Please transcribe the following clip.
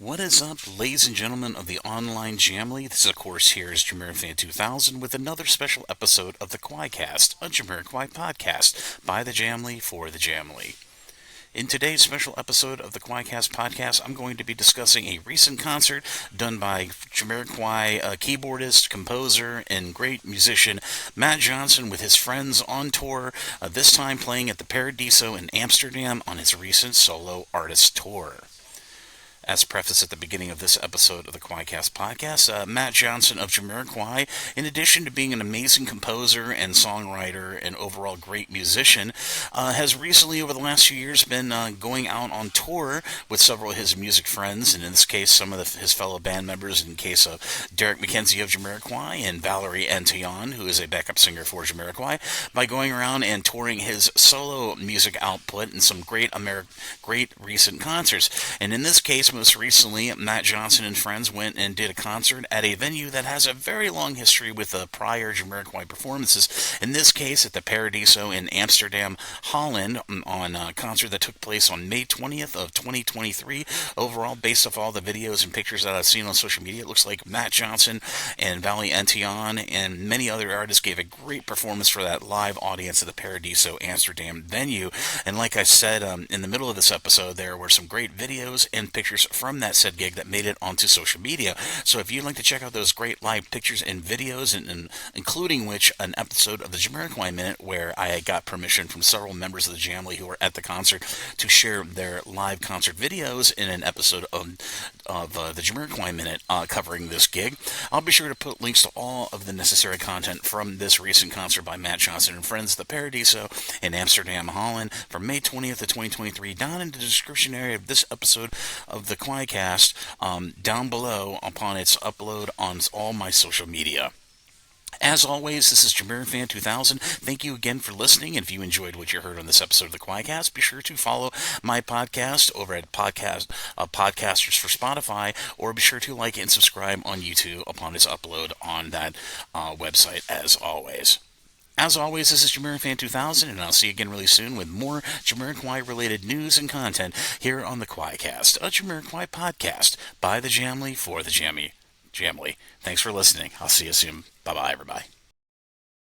What is up, ladies and gentlemen of the online Jamly? This, of course, here is Jamiroquai 2000 with another special episode of the QUAICast, a Jamiroquai podcast by the Jamly for the Jamly. In today's special episode of the QUAICast Podcast, I'm going to be discussing a recent concert done by Jamiroquai keyboardist, composer, and great musician Matt Johnson with his friends on tour, this time playing at the Paradiso in Amsterdam on his recent solo artist tour. As preface at the beginning of this episode of the QUAICast Podcast, Matt Johnson of Jamiroquai, in addition to being an amazing composer and songwriter and overall great musician, has recently, over the last few years, been going out on tour with several of his music friends, and in this case, some of his fellow band members, in case of Derek McKenzie of Jamiroquai and Valerie Antillon, who is a backup singer for Jamiroquai, by going around and touring his solo music output in some great recent concerts. And in this case, most recently, Matt Johnson and friends went and did a concert at a venue that has a very long history with prior Jamiroquai performances. In this case, at the Paradiso in Amsterdam, Holland, on a concert that took place on May 20th of 2023. Overall, based off all the videos and pictures that I've seen on social media, it looks like Matt Johnson and Valerie Antillon and many other artists gave a great performance for that live audience at the Paradiso Amsterdam venue. And like I said, in the middle of this episode, there were some great videos and pictures from that said gig that made it onto social media. So if you'd like to check out those great live pictures and videos, and including which an episode of the Jamiroquai Minute where I got permission from several members of the Jamly who were at the concert to share their live concert videos in an episode of the Jamiroquai Minute covering this gig, I'll be sure to put links to all of the necessary content from this recent concert by Matt Johnson and friends at the Paradiso in Amsterdam, Holland, from May 20th of 2023, down in the description area of this episode of the QUAICast, down below upon its upload on all my social media. As always, this is Jamiroquai 2000. Thank you again for listening. And if you enjoyed what you heard on this episode of the QUAICast, be sure to follow my podcast over at Podcasters for Spotify, or be sure to like and subscribe on YouTube upon its upload on that website, as always. As always, this is Jamiroquai 2000, and I'll see you again really soon with more Jamiroquai-related news and content here on the QUAICast, a Jamiroquai podcast by the Jamly for the Jamly. Thanks for listening. I'll see you soon. Bye-bye, everybody.